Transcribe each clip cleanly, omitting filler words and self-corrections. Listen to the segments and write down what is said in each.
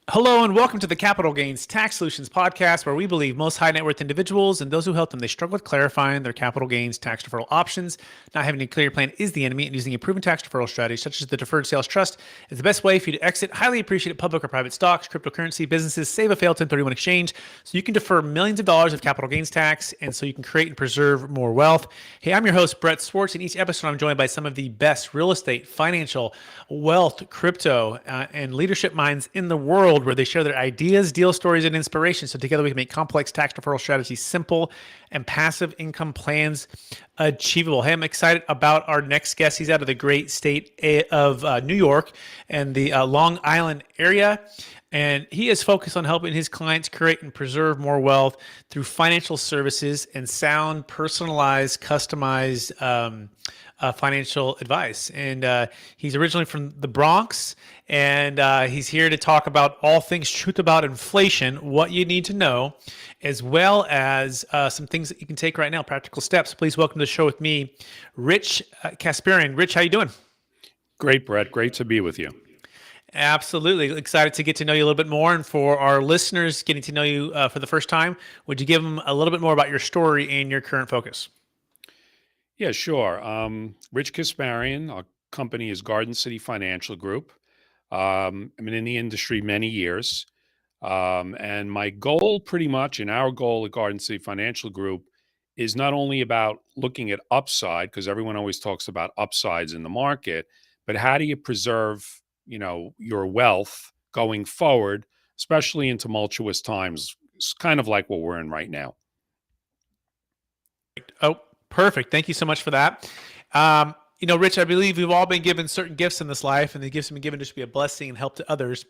Hello and welcome to the Capital Gains Tax Solutions podcast, where we believe most high net worth individuals and those who help them, they struggle with clarifying their capital gains tax deferral options. Not having a clear plan is the enemy, and using a proven tax deferral strategy such as the Deferred Sales Trust is the best way for you to exit highly appreciated public or private stocks, cryptocurrency, businesses, save a failed 1031 exchange, so you can defer millions of dollars of capital gains tax, and so you can create and preserve more wealth. Hey, I'm your host, Brett Swarts, and each episode I'm joined by some of the best real estate, financial, wealth, crypto, and leadership minds in the world, where they share their ideas, deal stories, and inspiration. So together we can make complex tax deferral strategies simple and passive income plans achievable. Hey, I'm excited about our next guest. He's out of the great state of New York and the Long Island area. And he is focused on helping his clients create and preserve more wealth through financial services and sound, personalized, customized financial advice. And he's originally from the Bronx, and he's here to talk about all things truth about inflation, what you need to know, as well as some things that you can take right now, practical steps. Please welcome to the show with me, Rich Kasparian. Rich, how you doing? Great, Brett. Great to be with you. Absolutely. Excited to get to know you a little bit more. And for our listeners getting to know you for the first time, would you give them a little bit more about your story and your current focus? Yeah, sure. Rich Kasparian, our company is Garden City Financial Group. I've been in the industry many years. And my goal pretty much, and our goal at Garden City Financial Group, is not only about looking at upside, because everyone always talks about upsides in the market, but how do you preserve, your wealth going forward, especially in tumultuous times. It's kind of like what we're in right now. Oh, perfect. Thank you so much for that. Rich, I believe we've all been given certain gifts in this life, and the gifts have been given just to be a blessing and help to others.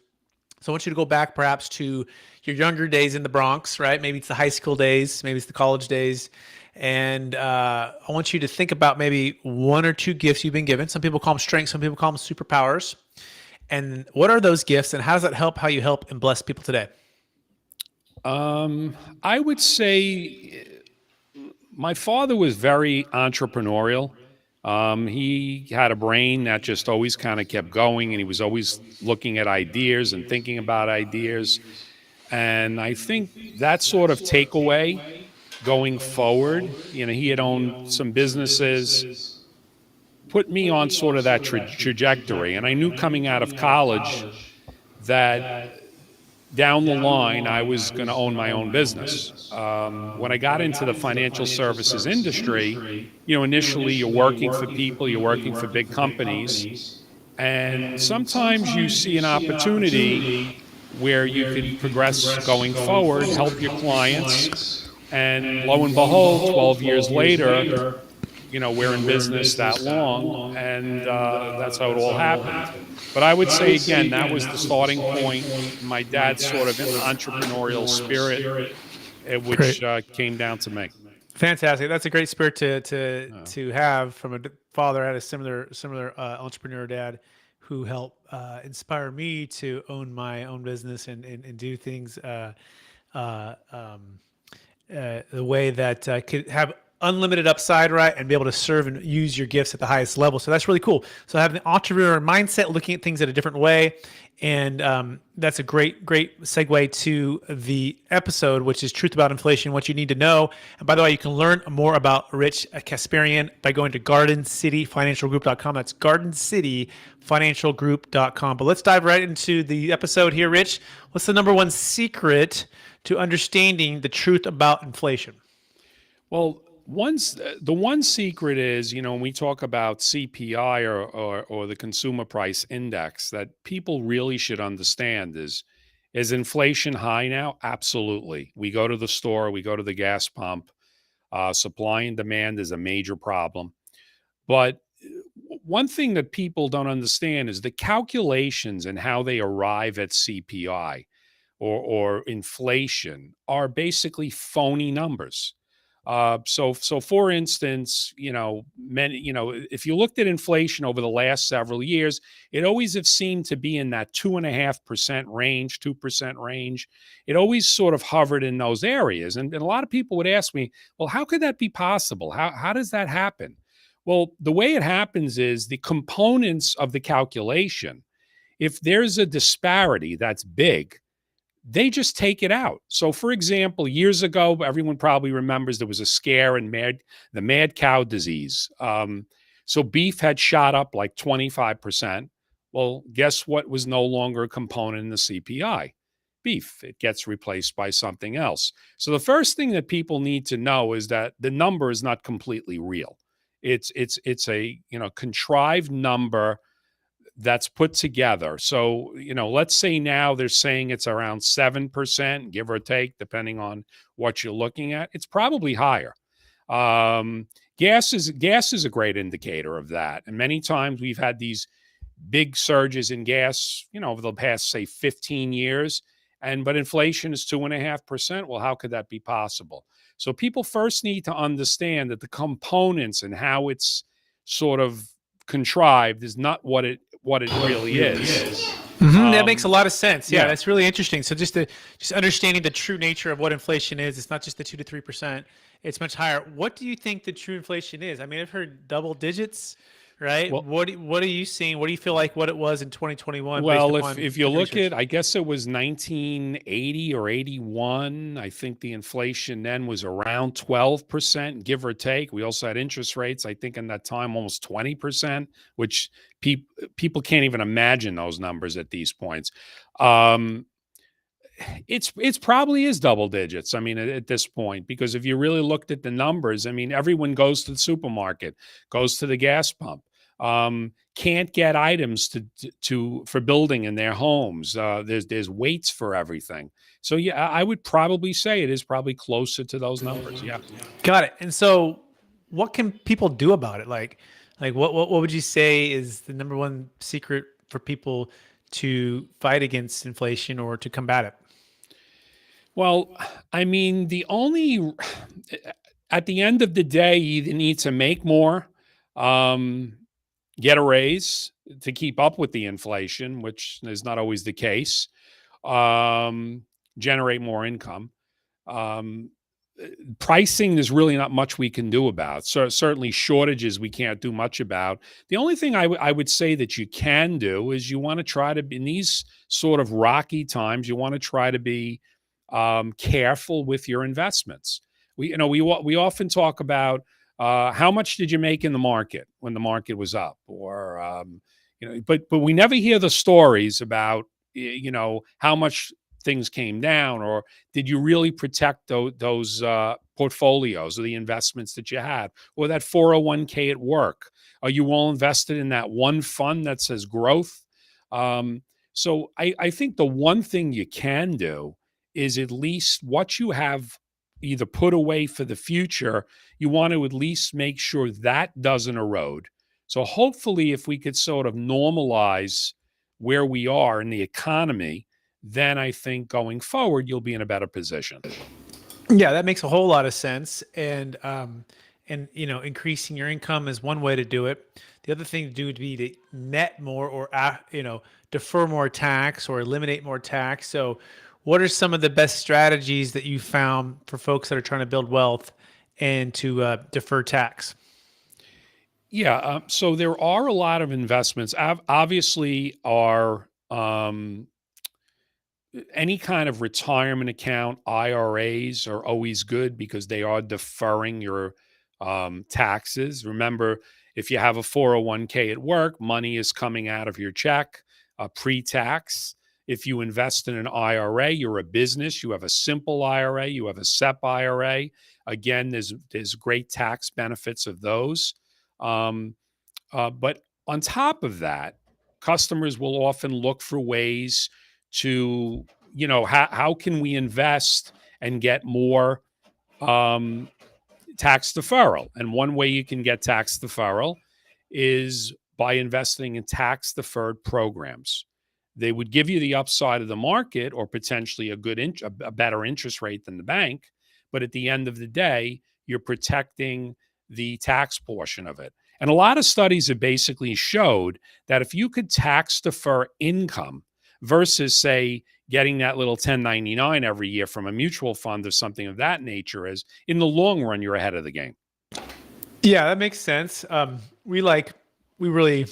So I want you to go back perhaps to your younger days in the Bronx, right? Maybe it's the high school days, maybe it's the college days. And I want you to think about maybe one or two gifts you've been given. Some people call them strengths, some people call them superpowers. And what are those gifts, and how does that help how you help and bless people today? I would say my father was very entrepreneurial. He had a brain that just always kind of kept going, and he was always looking at ideas and thinking about ideas. And I think that sort of takeaway going forward, he had owned some businesses, put me on sort of that trajectory. And I knew coming out of college that down the line, I was going to own my own business. When I got into the financial services industry, initially you're working for people, you're working for big companies, and sometimes you see an opportunity where you could progress going forward, help your clients, and lo and behold, 12 years later, we're in business that long, and that's how it all happened. But I would say, again, that was the starting point. My dad's sort of entrepreneurial spirit, which came down to me. Fantastic. That's a great spirit to have from a father. I had a similar entrepreneur dad who helped inspire me to own my own business and do things the way that could have unlimited upside, right? And be able to serve and use your gifts at the highest level. So that's really cool. So having the entrepreneur mindset, looking at things in a different way. And that's a great segue to the episode, which is Truth About Inflation, what you need to know. And by the way, you can learn more about Rich Kasparian by going to GardenCityFinancialGroup.com. That's GardenCityFinancialGroup.com. But let's dive right into the episode here, Rich. What's the number one secret to understanding the truth about inflation? Well, the one secret is, when we talk about CPI or the consumer price index, that people really should understand is inflation high now? Absolutely. We go to the store, we go to the gas pump. Supply and demand is a major problem. But one thing that people don't understand is the calculations and how they arrive at CPI or inflation are basically phony numbers. So for instance, if you looked at inflation over the last several years, it always have seemed to be in that 2.5% range, 2% range. It always sort of hovered in those areas. And a lot of people would ask me, well, how could that be possible? How does that happen? Well, the way it happens is the components of the calculation. If there's a disparity that's big, they just take it out. So, for example, years ago, everyone probably remembers there was a scare in the mad cow disease. So beef had shot up like 25%. Well, guess what was no longer a component in the CPI? Beef. It gets replaced by something else. So the first thing that people need to know is that the number is not completely real. It's a contrived number that's put together. So, let's say now they're saying it's around 7%, give or take, depending on what you're looking at. It's probably higher. Gas is a great indicator of that. And many times we've had these big surges in gas, over the past, say, 15 years. But inflation is 2.5%. Well, how could that be possible? So people first need to understand that the components and how it's sort of contrived is not what it really is. That makes a lot of sense. Yeah, yeah. that's really interesting. So just understanding the true nature of what inflation is, it's not just the 2 to 3%, it's much higher. What do you think the true inflation is? I mean, I've heard double digits, right? Well, what are you seeing? What do you feel like what it was in 2021? Well, if you look at, I guess it was 1980 or 81. I think the inflation then was around 12%, give or take. We also had interest rates, I think, in that time almost 20%, which people can't even imagine those numbers at these points. It's probably is double digits. I mean, at this point, because if you really looked at the numbers, I mean, everyone goes to the supermarket, goes to the gas pump, can't get items for building in their homes. There's weights for everything. So yeah, I would probably say it is probably closer to those numbers. Yeah. Got it. And so, what can people do about it? Like what would you say is the number one secret for people to fight against inflation or to combat it? Well, I mean, at the end of the day, you either need to make more, get a raise to keep up with the inflation, which is not always the case, generate more income. Pricing, there's really not much we can do about. So certainly shortages we can't do much about. The only thing I would say that you can do is you want to try to, in these sort of rocky times, you want to try to be careful with your investments. We often talk about how much did you make in the market when the market was up, or but we never hear the stories about how much things came down, or did you really protect those portfolios or the investments that you had, or that 401k at work? Are you all invested in that one fund that says growth? So I think the one thing you can do is at least what you have either put away for the future, you want to at least make sure that doesn't erode. So hopefully if we could sort of normalize where we are in the economy, then I think going forward, you'll be in a better position. Yeah, that makes a whole lot of sense. And increasing your income is one way to do it. The other thing to do would be to net more or defer more tax or eliminate more tax. So what are some of the best strategies that you found for folks that are trying to build wealth and to defer tax? Yeah, so there are a lot of investments. Obviously, any kind of retirement account, IRAs are always good because they are deferring your taxes. Remember, if you have a 401k at work, money is coming out of your check pre-tax. If you invest in an IRA, you're a business, you have a simple IRA, you have a SEP IRA. Again, there's great tax benefits of those. But on top of that, customers will often look for ways to, how can we invest and get more tax deferral? And one way you can get tax deferral is by investing in tax deferred programs. They would give you the upside of the market or potentially a better interest rate than the bank. But at the end of the day, you're protecting the tax portion of it. And a lot of studies have basically showed that if you could tax defer income versus, say, getting that little 1099 every year from a mutual fund or something of that nature, is in the long run, you're ahead of the game. Yeah, that makes sense. We really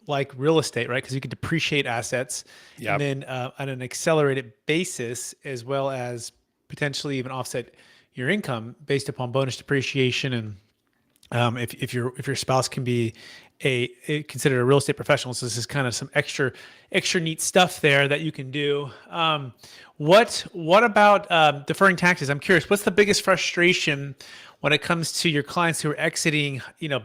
like real estate, right? Because you can depreciate assets, Yep. and then on an accelerated basis, as well as potentially even offset your income based upon bonus depreciation. And if your spouse can be considered a real estate professional, so this is kind of some extra neat stuff there that you can do. What about deferring taxes? I'm curious. What's the biggest frustration when it comes to your clients who are exiting,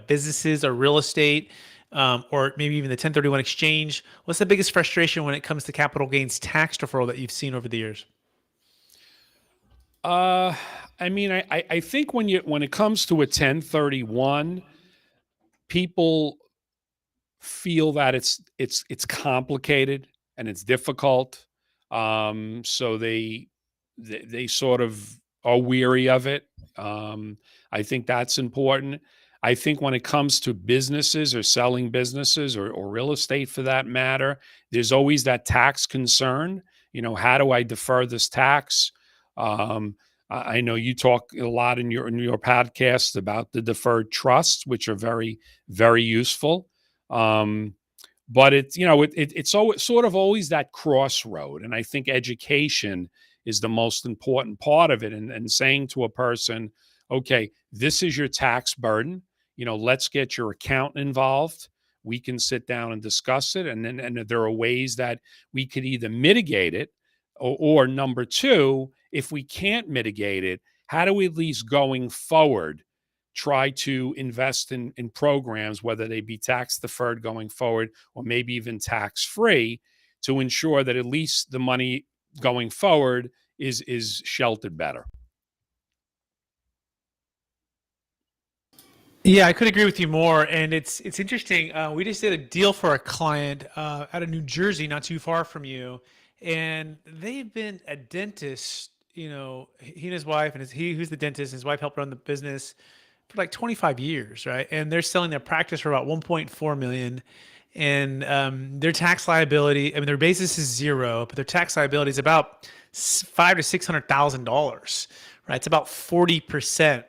businesses or real estate, or maybe even the 1031 exchange? What's the biggest frustration when it comes to capital gains tax deferral that you've seen over the years? I think when it comes to a 1031, people feel that it's complicated and it's difficult. So they sort of are weary of it. I think that's important. I think when it comes to businesses or selling businesses or real estate for that matter, there's always that tax concern. How do I defer this tax? I know you talk a lot in your podcast about the deferred trusts, which are very, very useful. But it's always sort of always that crossroad. And I think education is the most important part of it. And saying to a person, okay, this is your tax burden. Let's get your accountant involved. We can sit down and discuss it. And there are ways that we could either mitigate it, or number two, if we can't mitigate it, how do we at least going forward try to invest in programs, whether they be tax deferred going forward or maybe even tax free, to ensure that at least the money going forward is sheltered better. Yeah, I could agree with you more. And it's interesting. We just did a deal for a client out of New Jersey, not too far from you, and they've been a dentist. He and his wife, and who's the dentist, and his wife helped run the business for like 25 years, right? And they're selling their practice for about 1.4 million. And their tax liability, I mean, their basis is zero, but their tax liability is about $500,000 to $600,000, right? It's about 40%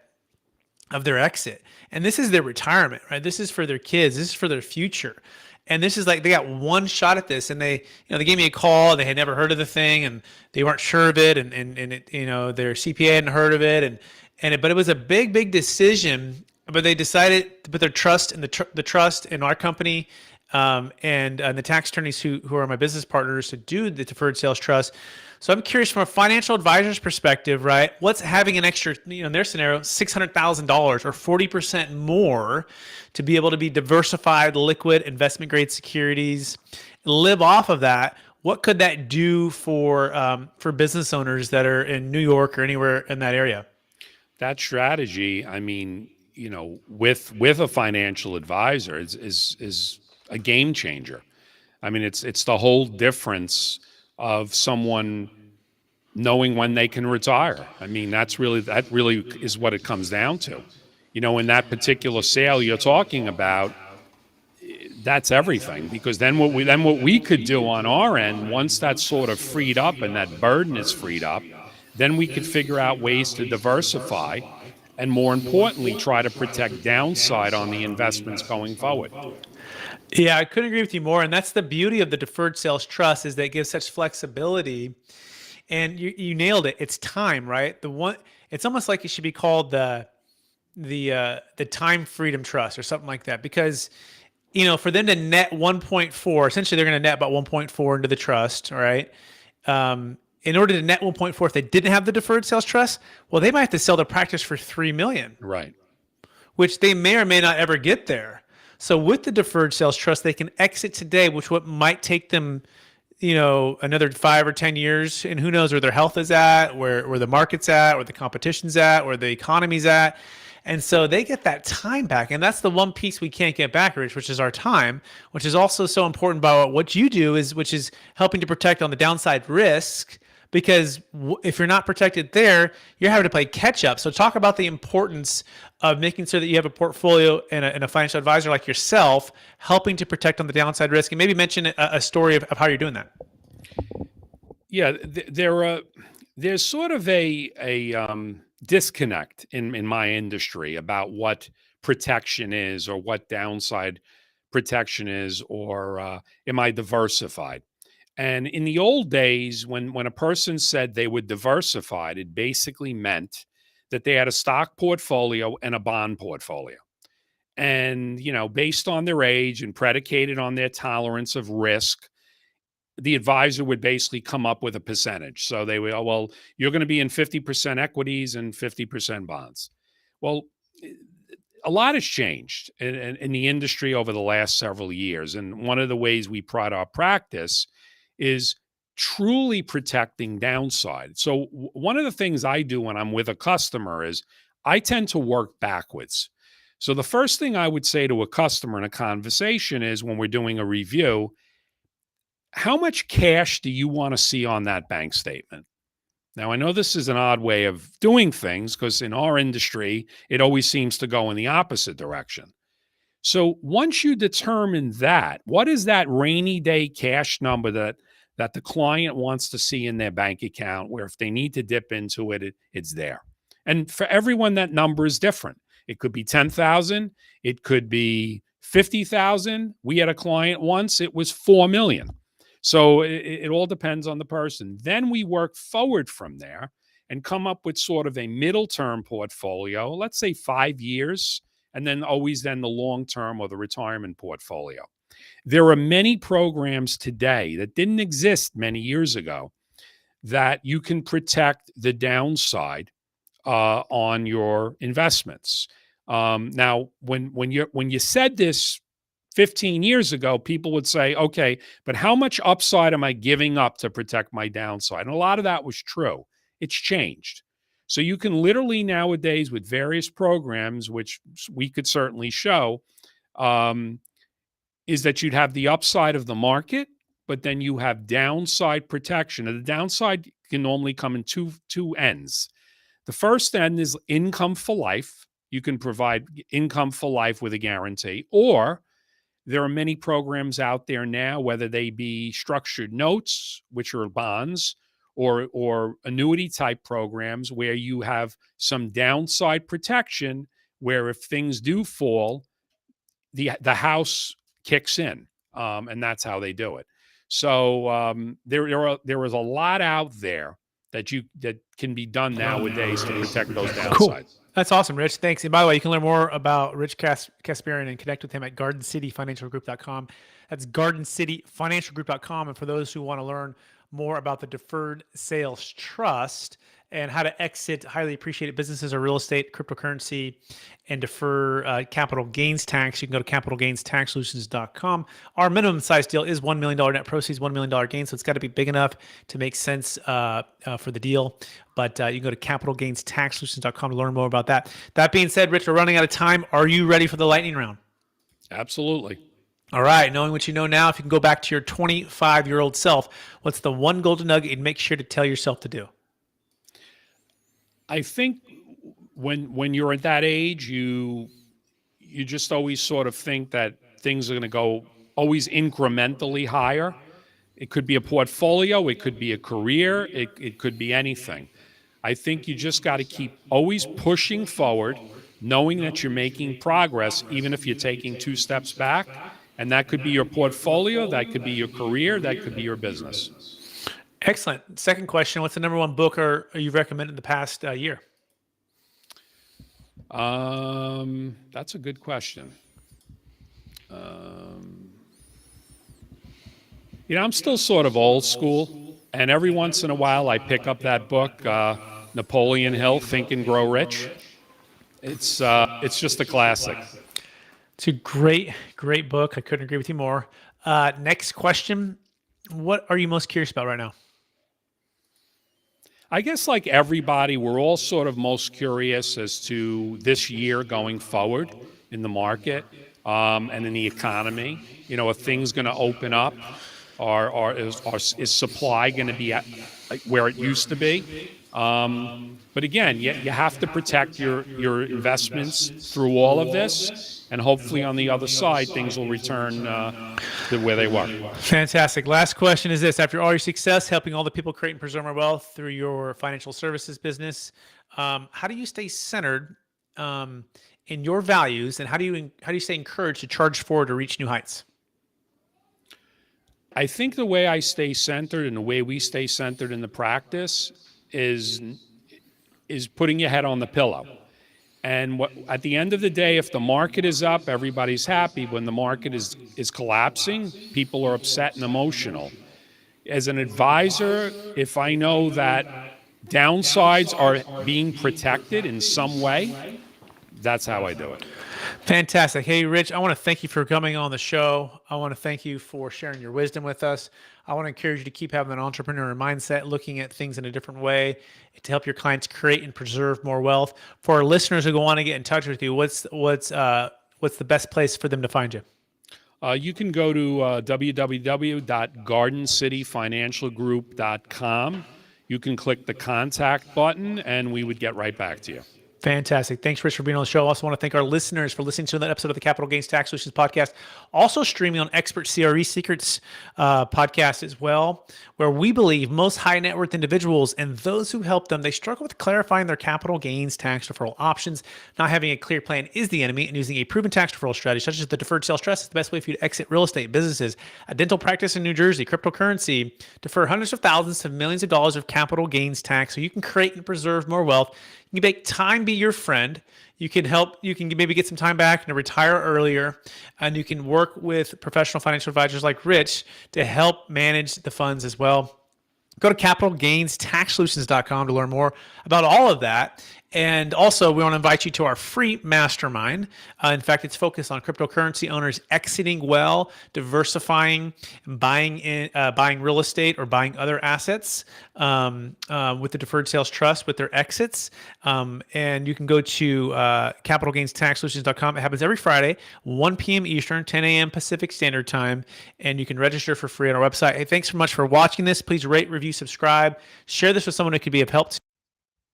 of their exit. And this is their retirement, right? This is for their kids. This is for their future. And this is like, they got one shot at this, and they gave me a call, and they had never heard of the thing, and they weren't sure of it. And it, their CPA hadn't heard of it. But it was a big decision, but they decided to put their trust in the trust in our company, and the tax attorneys who are my business partners to do the deferred sales trust. So I'm curious, from a financial advisor's perspective, right? What's having an extra, in their scenario, $600,000 or 40% more to be able to be diversified, liquid, investment grade securities, live off of that? What could that do for business owners that are in New York or anywhere in that area? That strategy, with a financial advisor is a game changer. I mean, it's the whole difference of someone knowing when they can retire. I mean, that really is what it comes down to. In that particular sale you're talking about, that's everything. Because then what we could do on our end, once that's sort of freed up and that burden is freed up, then we could figure out ways to diversify and, more importantly, try to protect downside on the investments going forward. Yeah, I couldn't agree with you more. And that's the beauty of the deferred sales trust, is that it gives such flexibility. And you nailed it. It's time, right? It's almost like it should be called the time freedom trust or something like that, because for them to net 1.4, essentially they're going to net about 1.4 into the trust, all right? In order to net 1.4, if they didn't have the deferred sales trust, well, they might have to sell their practice for $3 million, right? Which they may or may not ever get there. So with the deferred sales trust, they can exit today, which what might take them, another 5 or 10 years, and who knows where their health is at, where the market's at, where the competition's at, where the economy's at. And so they get that time back. And that's the one piece we can't get back, Rich, which is our time, which is also so important about what you do, which is helping to protect on the downside risk, because if you're not protected there, you're having to play catch up. So talk about the importance of making sure that you have a portfolio and a financial advisor like yourself helping to protect on the downside risk, and maybe mention a story of how you're doing that. Yeah, there's sort of a disconnect in my industry about what protection is, or what downside protection is, or am I diversified? And in the old days, when a person said they were diversified, it basically meant that they had a stock portfolio and a bond portfolio. And, based on their age and predicated on their tolerance of risk, the advisor would basically come up with a percentage. So they would, oh, well, you're going to be in 50% equities and 50% bonds. Well, a lot has changed in the industry over the last several years. And one of the ways we pride our practice is truly protecting downside. So one of the things I do when I'm with a customer is I tend to work backwards. So the first thing I would say to a customer in a conversation is, when we're doing a review, how much cash do you want to see on that bank statement? Now, I know this is an odd way of doing things, because in our industry, it always seems to go in the opposite direction. So once you determine that, what is that rainy day cash number that the client wants to see in their bank account, where if they need to dip into it, it's there. And for everyone, that number is different. It could be 10,000. It could be 50,000. We had a client once, it was 4 million. So it all depends on the person. Then we work forward from there and come up with sort of a middle term portfolio, let's say 5 years, and then always then the long term or the retirement portfolio. There are many programs today that didn't exist many years ago that you can protect the downside on your investments. Now, when you said this 15 years ago, people would say, okay, but how much upside am I giving up to protect my downside? And a lot of that was true. It's changed. So you can literally nowadays, with various programs, which we could certainly show, is that you'd have the upside of the market, but then you have downside protection. And the downside can normally come in two ends. The first end is income for life. You can provide income for life with a guarantee, or there are many programs out there now, whether they be structured notes, which are bonds, or annuity type programs, where you have some downside protection, where if things do fall, the house kicks in, and that's how they do it. So there is a lot out there that can be done nowadays to protect those downsides. Cool. That's awesome, Rich. Thanks. And by the way, you can learn more about Rich Kasparian and connect with him at GardenCityFinancialGroup.com. That's GardenCityFinancialGroup.com. And for those who want to learn more about the Deferred Sales Trust and how to exit highly appreciated businesses or real estate, cryptocurrency, and defer capital gains tax, you can go to capitalgainstaxsolutions.com. Our minimum size deal is $1 million net proceeds, $1 million gain. So it's got to be big enough to make sense for the deal. But you can go to capitalgainstaxsolutions.com to learn more about that. That being said, Rich, we're running out of time. Are you ready for the lightning round? Absolutely. All right. Knowing what you know now, if you can go back to your 25-year-old self, what's the one golden nugget you'd make sure to tell yourself to do? I think when you're at that age, you just always sort of think that things are going to go always incrementally higher. It could be a portfolio, it could be a career, it could be anything. I think you just got to keep always pushing forward, knowing that you're making progress, even if you're taking 2 steps back. And that could be your portfolio, that could be your career, that could be your business. Excellent. Second question, what's the number one book or you've recommended in the past year? That's a good question. I'm still sort of old school, and every once in a while I pick up that book, Napoleon Hill, Think and Grow Rich. It's just a classic. It's a great book. I couldn't agree with you more. Next question, what are you most curious about right now? I guess like everybody, we're all sort of most curious as to this year going forward in the market and in the economy. Are things going to open up? Is supply going to be at where it used to be? But again, you have to protect your investments through all of this, and hopefully on the other side, things will return to where they were. Fantastic. Last question is this: after all your success helping all the people create and preserve more wealth through your financial services business, how do you stay centered in your values, and how do you stay encouraged to charge forward to reach new heights? I think the way I stay centered and the way we stay centered in the practice is putting your head on the pillow. And at the end of the day, if the market is up, everybody's happy. When the market is collapsing, people are upset and emotional. As an advisor, if I know that downsides are being protected in some way, that's how I do it. Fantastic. Hey, Rich, I want to thank you for coming on the show. I want to thank you for sharing your wisdom with us. I want to encourage you to keep having an entrepreneurial mindset, looking at things in a different way to help your clients create and preserve more wealth. For our listeners who want to get in touch with you, what's the best place for them to find you? You can go to www.gardencityfinancialgroup.com. You can click the contact button, and we would get right back to you. Fantastic. Thanks, Rich, for being on the show. I also want to thank our listeners for listening to that episode of the Capital Gains Tax Solutions podcast. Also streaming on Expert CRE Secrets podcast as well, where we believe most high net worth individuals and those who help them, they struggle with clarifying their capital gains tax deferral options. Not having a clear plan is the enemy, and using a proven tax deferral strategy, such as the Deferred Sales Trust, is the best way for you to exit real estate, businesses, a dental practice in New Jersey, cryptocurrency, defer hundreds of thousands to millions of dollars of capital gains tax so you can create and preserve more wealth. You can make time be your friend. You can maybe get some time back and retire earlier, and you can work with professional financial advisors like Rich to help manage the funds as well. Go to capitalgainstaxsolutions.com to learn more about all of that. And also, we want to invite you to our free mastermind. In fact, it's focused on cryptocurrency owners exiting well, diversifying, buying real estate or buying other assets with the Deferred Sales Trust with their exits. And you can go to capitalgainstaxsolutions.com. It happens every Friday, 1 p.m. Eastern, 10 a.m. Pacific Standard Time. And you can register for free on our website. Hey, thanks so much for watching this. Please rate, review, subscribe. Share this with someone who could be of help to